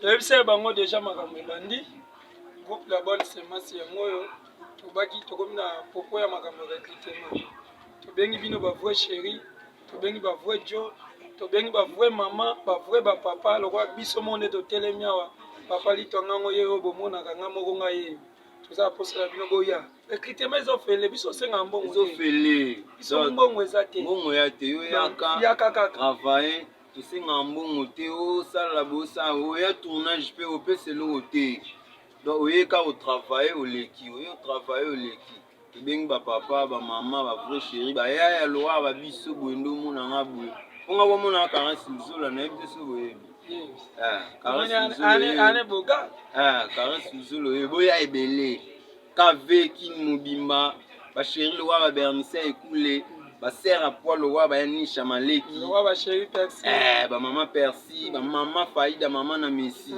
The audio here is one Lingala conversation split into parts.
Le sais bango déjà makambo bandi. Groupe la bonne semence ya moyo. Tobaki tokomi na popo ya makambo recrutement. Tobengi bino ba vrai chéri, tobengi ba vrai jo, tobengi ba vrai maman, ba vrai ba papa, lokwa biso monde to telemiawa. Papa litonga ngo yero bomona kanga moko ngaye. Toza posela bino boya. Recrutement zo fele biso senga mbongo. Zo fele. Biso mbongo ezate. Mbongo ya te yo yaka travailler. Tu sais ngambongo te o sala bosa o ya tournage pe o pe selo te. Donc o yeka o travailler o leki, o yo travailler o leki. Tu beng ba papa, ba maman, ba vrai chéri, ba ya loa ba biso boendo mona ngabu. Onga bo mona caresse zola na biso boyebi. Caresse ane boga. Caresse zolo e boya ebele. Ka veki mobimba, ba chéri loa ba bernisa écoulé. Ba sœur à poil le roi ba yani chamaleki. Le roi ba chéri Percy. Ba maman Percy, ba maman Faïda, maman na Messi.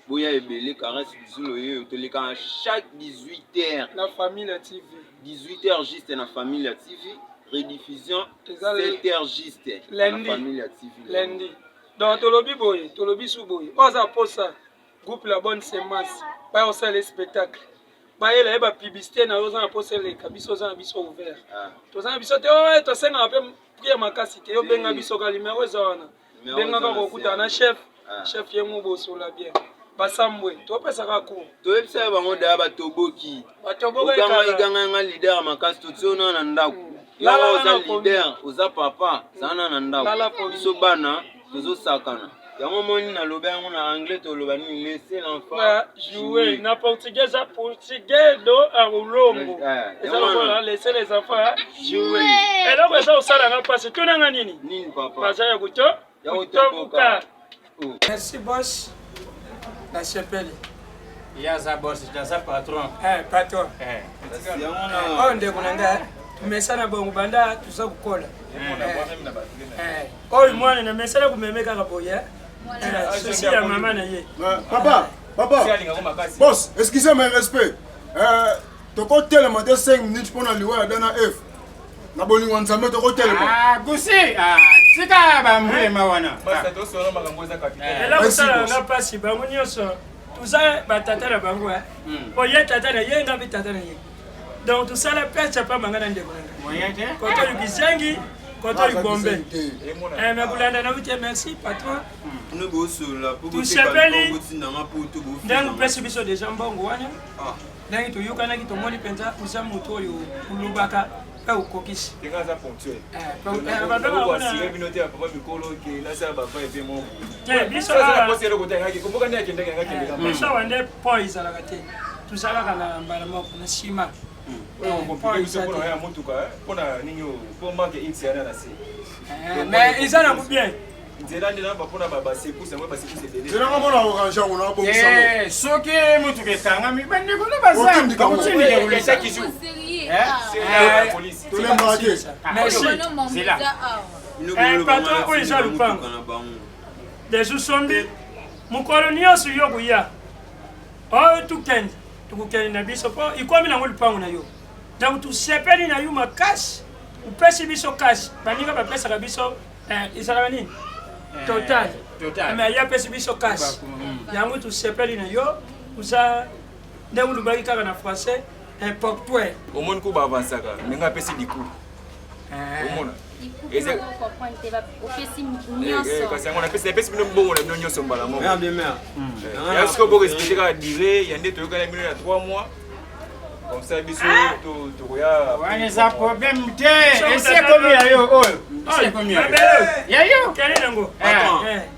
Boya ebele caresse bisolo yo toleka chaque 18h. La famille la TV. 18h juste na famille la TV. Rediffusion 7h juste la famille la TV. Lundi. Donc tolobi boye, tolobi sou boye. Oza posa groupe la bonne semence. Ba osa le spectacle. Baye la ba publicité na oza na posele ka biso za biso ouvert. Toza na biso te o to senga pe prier makasi te yo benga biso ka numéro ezana. Benga ka kokuta na chef yengo boso la bien. Basambwe to pesa ka ko. To epsa bango da ba toboki. Ba toboki ka iganga leader makasi to tsona na ndako. La oza leader, oza papa, zana na ndako. Biso bana tozo sakana. Yango moni na loba yango na anglais to loba ni laisser l'enfant jouer na portugais à portugais do à ulongo ezalo laisser les enfants jouer et donc ça osala nga passe to nanga nini papa passe ya kuto buka merci boss la chapelle ya za boss ya za patron patron on de kunanga tumesana bongo banda tuza kukola oyi mwana na mesala kumemeka kaboya. Papa, boss, excusez mes respects. Toko tellement de 5 minutes pour aller voir dans la F. Na boli wanzame toko tellement. Gusi, sika ba mbema wana. Basta to solo makamboza capitaine. Ela kusala nga pasi ba munyoso. Tuza batata na bango oye tata na ye nga bitata na ye. Donc tout ça la pêche pas mangana ndeko. Moyen te? Koto yukizengi. Koto Bombe. Mais Boulanda na wuti merci patron. Nous bosola pour tout chapeli. Dans presse biso des gens bongo wana. Dans to yuka na kitomoni penza uza moto yo ulubaka pa ukokisi. Tengaza ponctuel. Baba wana si binote ya papa mikolo ke na sa baba epe mo. Biso la poste le côté ngaki kumbuka ndi akende ngaki. Biso wande poise la kate. Tusala kana mbala moko na shima. Mais ils en ont bien. Donc tu sepeli na yuma cash, ou pesi biso cash, baninga ba pesa ka biso isala nini? Total. Mais ya pesi biso cash. Yango tu sepeli na yo, uza ndenge lubaki kaka na français, portrait. Au monde ko ba avansaka, ninga pesi diku. Omona. Eze comprendre te ba opesi nyonso. Kasi ngona pesi bino mbongo na bino nyonso mbala mo. Merde merde. Ya siko bo respecter ka durée, yande to yoka na bino na 3 mois. Comme ça, biso to koya. Wana za problème te. Ese combien yo oyo? C'est combien? Ya yo. Quel est ngo?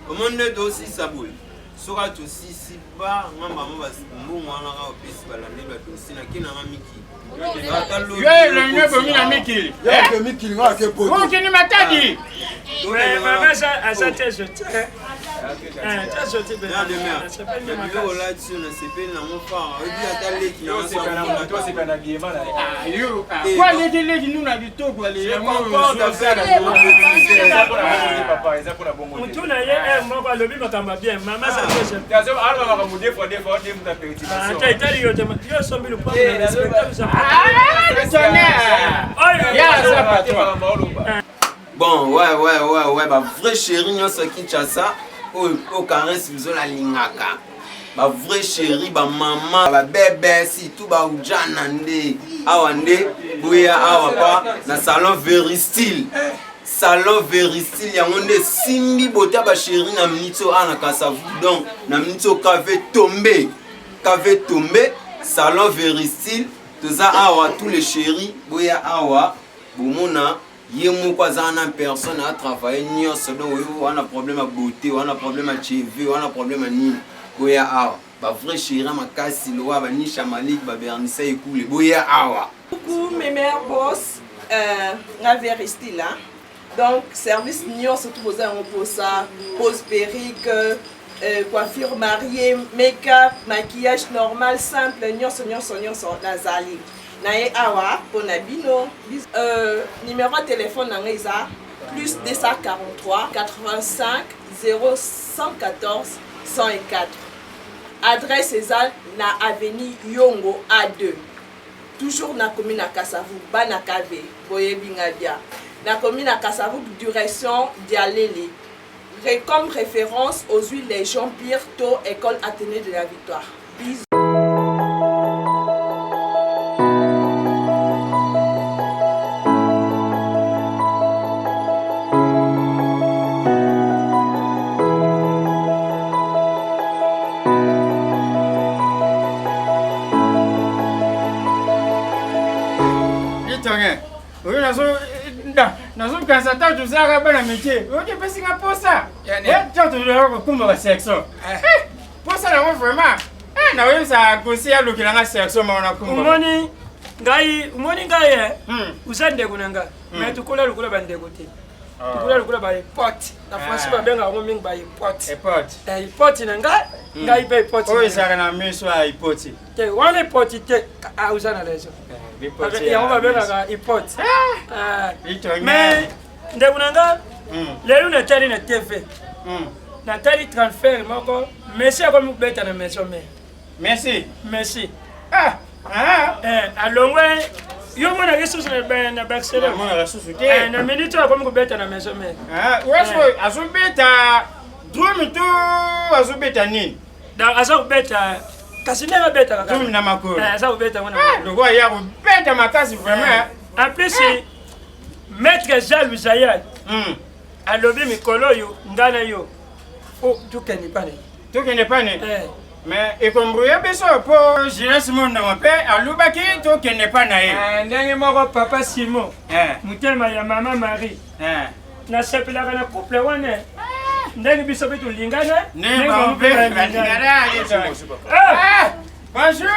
Comment ne dosi sabul. Sora to sisi ba ngamba mba mbongo wana ka opesi balande ba dosi na kina ngamiki. Yo le nyebo mina mikili. Ya ke mikili nga ke poto. Ko kini matadi. Ouais, maman ça a sa tête. Bon, ouais, bah vrai chéri, nous sommes Kinshasa. au caresse biso la lingaka. Ba vrai chéri, ba maman, ba bébé, si tout ba ujana nde. Awa nde, boya awa pa na salon Veristil. Salon Veristil yango nde simbi bota ba chéri na minito ana Kasavu. Donc na minito kave tombé. Kave tombé, salon Veristil. Toza awa tous les chéris, boya awa, bomona yemo kwa zana personne a travaillé nyonso donc on a problème à beauté, on a problème à cheveux, on a problème à nini. Boya awa, ba vrai chéri makasi loa ba nisha malik ba bernisa ekule boya awa. Coucou mes mères boss na Veristil là. Donc service nyonso tout besoin pour ça, pose perruque, coiffure mariée, make-up, maquillage normal, simple, nyonso nazali. Nae awa, ponabino, numéro de téléphone nangeza, plus 243 85 0114 104. Adresse exacte na avenue Yongo A2. Toujours na commune à Kasavu, bana kave, boye bingabia. Na commune à Kasavu, direction Dialeli. Comme référence aux huiles des Jean-Pierre Tau, école Athénée de la Victoire. Bisous. Nazo kansa ta tuzaka bana métier. Oje pesi nga posa. Tu tu kumba section. Posa na vraiment. Na wewe sa kosia lokela nga section maona kumba. Umoni ngai usande kunanga. Mais tukula lukula bande kote. Tukula lukula ba pot. Na France ba benga ngo mingi ba pot. Pot nanga. Ngai be pot. Oye saka na miso a pot. Te wana pot te ausana lezo. Ya on va benga pot. Mais ndekunanga lelo na tali na TV. Na tali transfert moko merci comme beta na maison mais. Merci. Alongwe yo mona ressource na Barcelone. Mona ressource ke. Na minute comme beta na maison mais. Wewe azobeta drum tu azobeta nini? Da azobeta kasinema beta kaka. Drum na makolo. Azobeta mona. Loko ya beta makasi vraiment. En plus Maître Jean Lusayad. Alobi mikolo yo ngana yo. Oh, tu connais pas. Mais ekombrouya biso po jeunesse monde mon père alubaki to kenne pa na ye. Ndenge moko papa Simon. Mutema ya mama Marie. Na sepelaka na couple wana. Ndenge biso bitu lingana. Ne ba pe lingana yeto. Bonjour.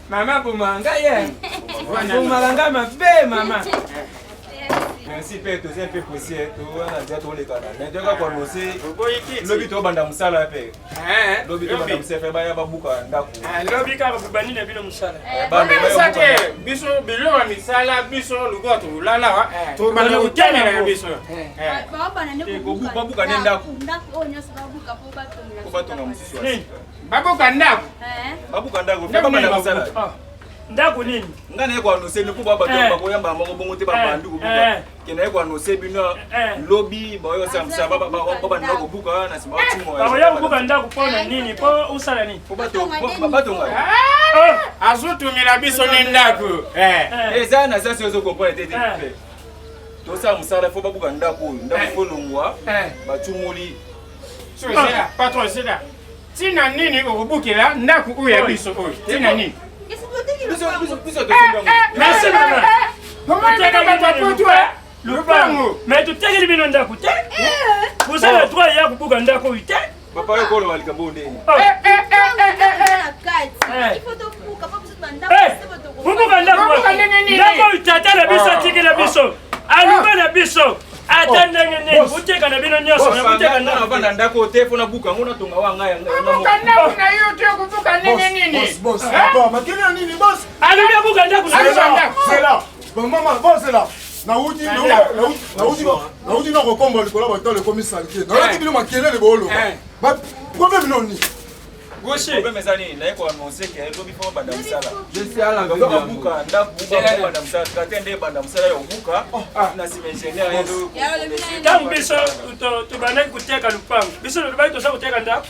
Maman Boumanga, Boumanga m'a fait, maman. Merci père, tu es un peu poussière, tu as déjà tous les canaux. Mais tu as commencé, l'objet de Banda Moussala, père. L'objet de Banda Moussala, fait Baya Babouka, d'accord. L'objet de Bani de Bino Moussala. Biso, Bilo, Missala, Biso, Lugoto, Lala, tu vas le tenir, Biso. Babouka, Nendaku. Babouka, Ndaku. Babouka, Ndaku, fais pas Banda Moussala. Ndaku nini? Ngana kwa no se no kuba bato bakoyamba bango bongo te ba bandu kubuka. Kena kwa no se bino lobby boyo samsa baba ndako buka na sima tumo. Bakoya kubuka ndaku pona nini? Po usala nini? Po bato nga. Azutumila biso nendaku. Eza na sasa yozo comprendre tete. To sa musala fo babuka ndako ndako folongwa batumuli. So sera patron sera. Tina nini okubukira ndaku uya biso oyo? Tina nini? Merci maman. Comment tu as pas toi? Le pango. Mais tu t'es libéré ndaku te? Vous avez le droit ya kubuka ndaku ite? Papa yoko lo alikabonde. Il faut te buka pas besoin de ndaku. Kubuka ndaku. Ndaku itata la biso tiki la biso. Aluba la biso. Atenda ngene uteka na bino nyoso na uteka na banda ndako te fona buka ngona tonga wanga ya kubuka ndaku na yo te kubuka nini? Boss. Makini nini boss? Alubia buka ndaku. C'est là. Bon maman, bon c'est là. Naudi na kokomba likolo ba tole komisa liké. Na yaki bino makele le bolo. Ba problème non ni. Gaucher. Problème est ça, il faut annoncer que lobi faut banda musala. Je sais à la Donc on buka ndaku banda musala, katende banda musala yo buka. Na simentionner yelo. Tangu biso tubana kuteka lupango. Biso lubai to sa kuteka ndaku.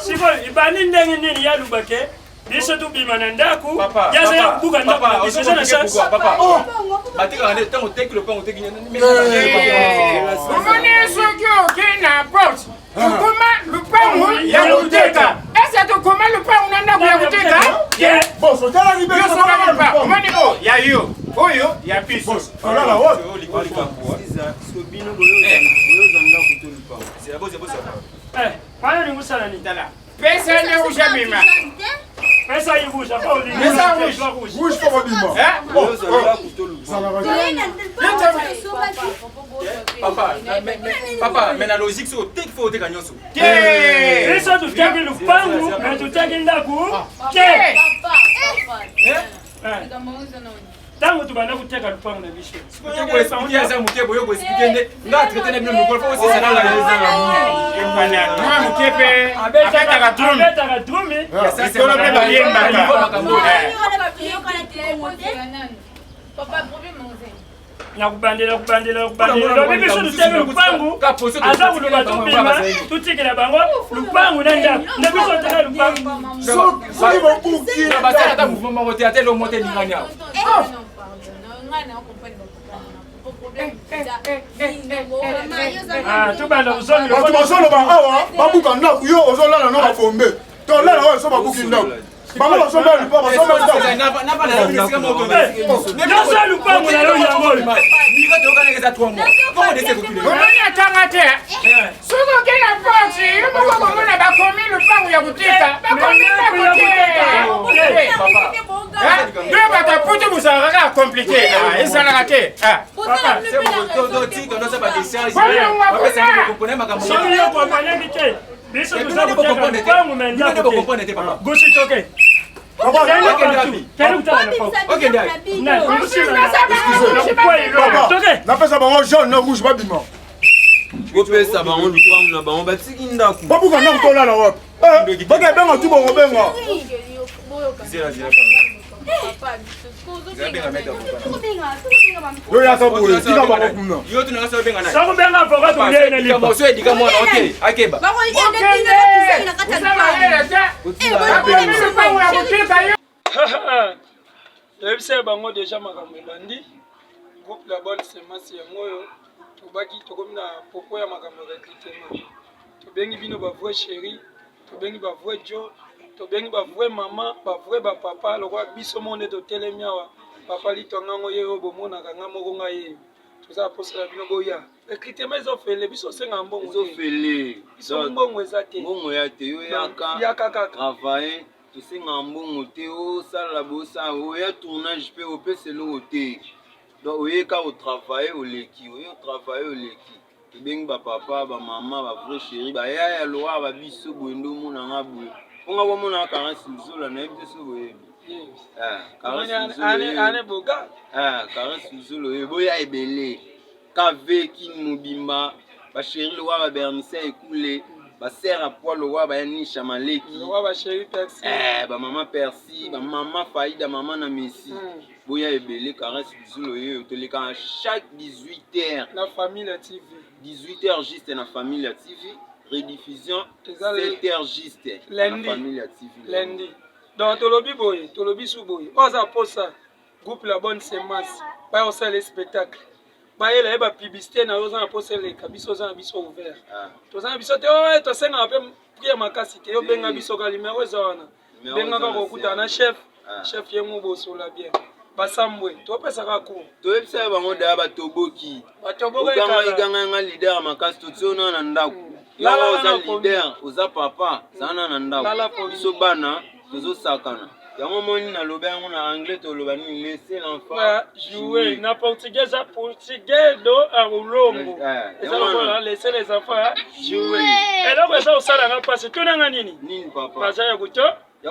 Siko ibani ndenge nini ya lubake. Biso tu bimana ndaku. Yaza ya buka ndaku. Biso sana chance. Papa. Batika ngane tango teki lupango teki nyana. Kumani sokyo kina porte. Tukuma lupango ya kuteka. Esa tukuma lupango na ndaku ya kuteka. Boss, otala libé. Biso sana lupango. Kumani bo ya yo. Oyo ya biso. Olala wo. Sobino boyo zanda kutolipa. C'est bon. Pana ni musala ni tala. Pesa ni usha bima. Pesa yibusha kwa ulingo. Pesa rouge. Rouge pour bima. Boyo zanda kutolipa. Papa, mais la logique c'est au tek faut tek agnoso. Pesa tutaki lupangu, na tutaki ndaku. Tangu tubanda kuteka lupangu na bisho. Yo ko expliquer ça mukebo yo ko expliquer nde. Nga traiter na bino mukolo faut aussi ça na la raison. Mwa mukepe abeta ka drumi. Ya ça c'est Ikolo pe ba yemba ka. Papa, problème mangé. Nakubandela. Lobi biso tuteke lupangu. Aza kuloba tubima, tutikela bango lupangu na ndaku. Nde biso tuteke lupangu. Soki bokuki. Na basa ata mouvement monter ate lo monter ningani awo. Tubanda usoni Bato bazoloba awa babuka ndaku yo ozolala na bafombe. Tolala oyo so babuki ndaku. Bango bazomba lipa bazomba ndaku. Na bana na bisika moto. Nyoso lupangu na yo yango. Niko toka ngeza 3 mois. Comment de se couper? Komani atanga te. Suko kena porte, yuko komona bakomi lupangu ya kuteka. Bakomi ndaku te. Ndio bataputi musaka compliqué. Ezalaka te. Papa, c'est bon. Toto on doit pas décharger. Papa, ça vous comprenez ma campagne. Soki yo kompanya kite. Biso tuzaku teka lupangu menda Niko comprendre te papa. Goshi toke. Papa, napesa bango jaune na rouge babima. Kopesa bango lupango na bango batiki ndaku. Babuka ndaku tolala wapi? Baka benga tu bongo benga. Yo ya sabu tika bango kuna. Yo tuna ngasa benga na. Sako benga poko tunde na lipa. Mo so edika mwana okay. Akeba. Toyebisa bango deja makambo elandi groupe la bonne semence yango oyo tobaki tokomi na popo ya makambo ya recrutement. Tobengi bino bavrai chéri, tobengi bavrai jo, tobengi bavrai mama, bavrai bapapa lokwa biso monde totelemi awa papa litonga ngo ye oyo bomonaka nga moko nga ye toza posela bino boya recrutement ezofele biso osenga mbongo ezofele biso mbongo eza te mbongo ya te yo yaka kaka travailler tosenga mbongo te osala bosala oya tournage mpe opesa eloko te donc oyeka otravaille oleki oyo travaille oleki tobengi bapapa bamama bavrai chéri bayaya loa babiso boye nde omonanga boye mponga bomonaka karasi luzola nayebi te so boyebi karasi luzolo oyo boya ebele kaveki mobimba basheri loa babernisa ekule basere apoa loa bayanisha maleki bamama persi bamama faida mama na messi boya ebele karasi luzolo oyo tolekaka chaque 18h na famille TV 18h juste na famille TV rediffusion 7h juste na famille TV lundi donc tolobi boye tolobi su boye oza posa groupe la bonne semence ba osala spectacle bayela yeba publicité na oza na posa leka biso oza na biso ouvert toza na biso te oyo tosenga pe prière makasi te yo benga biso ka numéro eza wana benga ka kokuta na chef yengo bosola bien basambwe topesaka ko toyebisa bango daya batoboki okanga iganga leader makasi totiona na ndako lala oza leader oza papa zana na ndako biso bana tozosakana yango moni naloba yango na anglais toloba nini laisser l'enfant jouer na portugais do a ulongo ezalokola laisser les enfants jouer eloko eza osalanga mpasi tonanga nini papa baza ya kuto